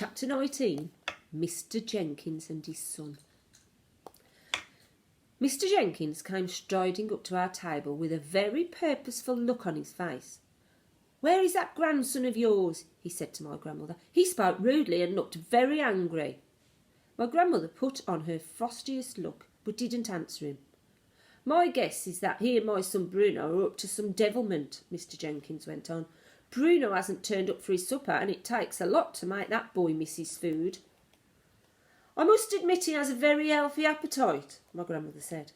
Chapter 19, Mr. Jenkins and his son. Mr. Jenkins came striding up to our table with a very purposeful look on his face. "Where is that grandson of yours?" he said to my grandmother. "He spoke rudely and looked very angry." My grandmother put on her frostiest look, but didn't answer him. "My guess is that he and my son Bruno are up to some devilment," Mr. Jenkins went on. "Bruno hasn't turned up for his supper, and it takes a lot to make that boy miss his food." "I must admit he has a very healthy appetite," my grandmother said.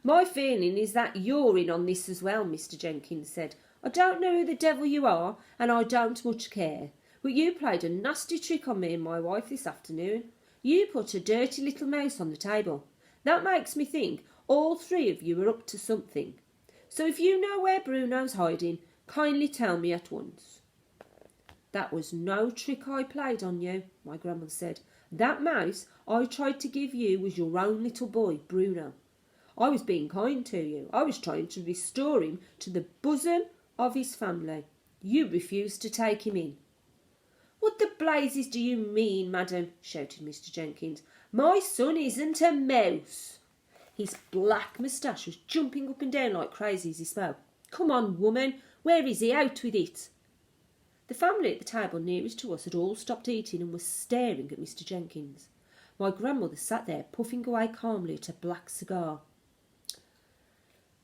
"My feeling is that you're in on this as well," Mr. Jenkins said. "I don't know who the devil you are, and I don't much care, but you played a nasty trick on me and my wife this afternoon. You put a dirty little mouse on the table. That makes me think all three of you are up to something. So if you know where Bruno's hiding, kindly tell me at once." "That was no trick I played on you," my grandmother said. "That mouse I tried to give you was your own little boy, Bruno. I was being kind to you. I was trying to restore him to the bosom of his family. You refused to take him in." "What the blazes do you mean, madam?" shouted Mr. Jenkins. "My son isn't a mouse." His black moustache was jumping up and down like crazy as he spoke. "Come on, woman, where is he? Out with it." The family at the table nearest to us had all stopped eating and were staring at Mr. Jenkins. My grandmother sat there puffing away calmly at a black cigar.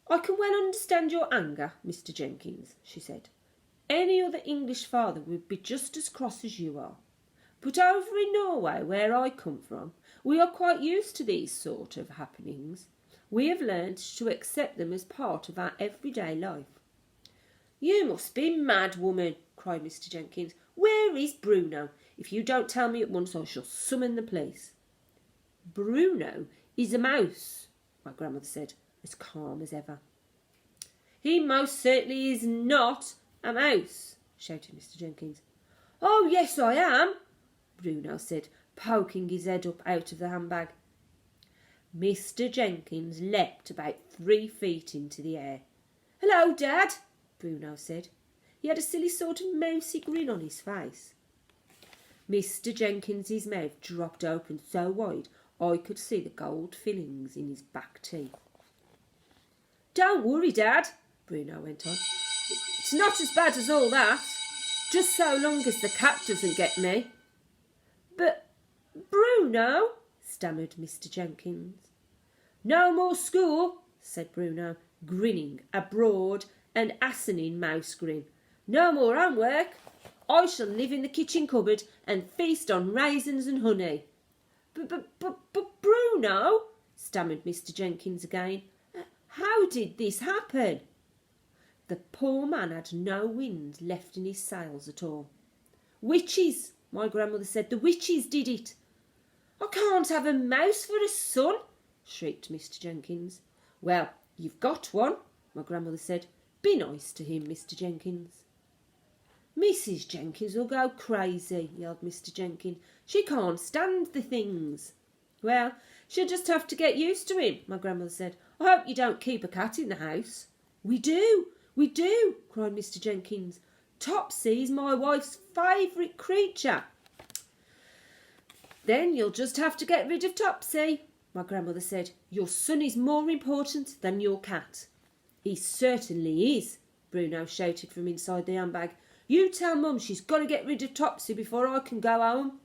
"I can well understand your anger, Mr. Jenkins," she said. "Any other English father would be just as cross as you are. But over in Norway, where I come from, we are quite used to these sort of happenings. We have learned to accept them as part of our everyday life." "You must be mad, woman," cried Mr. Jenkins. "Where is Bruno? If you don't tell me at once, I shall summon the police." "Bruno is a mouse," my grandmother said, as calm as ever. "He most certainly is not a mouse," shouted Mr. Jenkins. "Oh, yes, I am," Bruno said, poking his head up out of the handbag. Mr. Jenkins leapt about 3 feet into the air. "Hello, Dad," Bruno said. He had a silly sort of mousy grin on his face. Mr. Jenkins's mouth dropped open so wide I could see the gold fillings in his back teeth. "Don't worry, Dad," Bruno went on. "It's not as bad as all that, just so long as the cat doesn't get me." "But, Bruno," stammered Mr. Jenkins. "No more school," said Bruno, grinning a broad and asinine mouse grin. "No more homework. I shall live in the kitchen cupboard and feast on raisins and honey." But Bruno," stammered Mr. Jenkins again, "how did this happen?" The poor man had no wind left in his sails at all. "Witches," my grandmother said. "The witches did it." "I can't have a mouse for a son," shrieked Mr. Jenkins. "Well, you've got one," my grandmother said. "Be nice to him, Mr. Jenkins." "Mrs. Jenkins will go crazy," yelled Mr. Jenkins. "She can't stand the things." "Well, she'll just have to get used to him," my grandmother said. "I hope you don't keep a cat in the house." We do, cried Mr. Jenkins. "Topsy's my wife's favourite creature." "Then you'll just have to get rid of Topsy," my grandmother said. "Your son is more important than your cat." "He certainly is," Bruno shouted from inside the handbag. "You tell Mum she's got to get rid of Topsy before I can go home."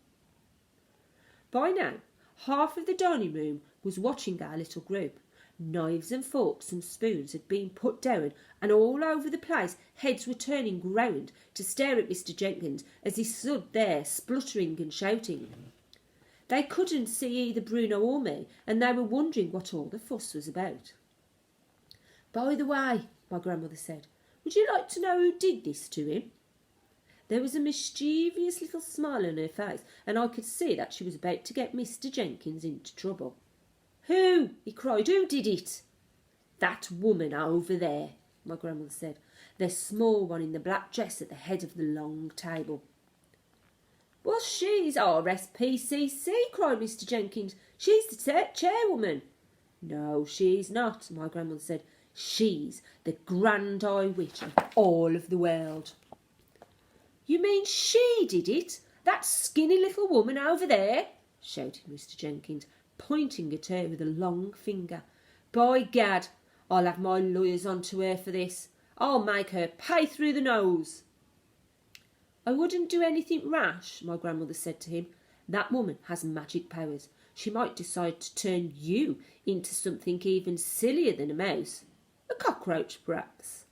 By now, half of the dining room was watching our little group. Knives and forks and spoons had been put down, and all over the place heads were turning round to stare at Mr. Jenkins as he stood there spluttering and shouting. They couldn't see either Bruno or me, and they were wondering what all the fuss was about. "By the way," my grandmother said, "would you like to know who did this to him?" There was a mischievous little smile on her face, and I could see that she was about to get Mr. Jenkins into trouble. "Who?" he cried. "Who did it?" "That woman over there," my grandmother said. "The small one in the black dress at the head of the long table." "Well, she's RSPCC," cried Mr. Jenkins. "She's the chairwoman." "No, she's not," my grandmother said. "She's the Grand High Witch of all of the world." "You mean she did it? That skinny little woman over there, shouted Mr. Jenkins, pointing at her with a long finger. By gad, I'll have my lawyers on to her for this. I'll make her pay through the nose. I wouldn't do anything rash, my grandmother said to him. That woman has magic powers. She might decide to turn you into something even sillier than a mouse. A cockroach, perhaps.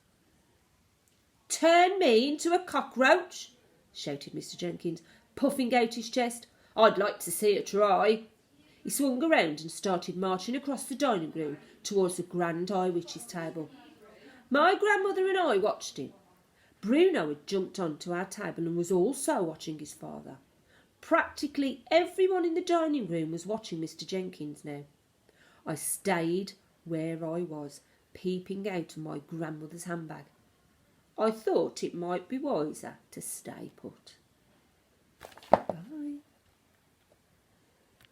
Turn me into a cockroach? Shouted Mr. Jenkins, puffing out his chest. I'd like to see her try. He swung around and started marching across the dining room towards the Grand Eye Witch's table. My grandmother and I watched him. Bruno had jumped onto our table and was also watching his father. Practically everyone in the dining room was watching Mr. Jenkins now. I stayed where I was, peeping out of my grandmother's handbag. I thought it might be wiser to stay put.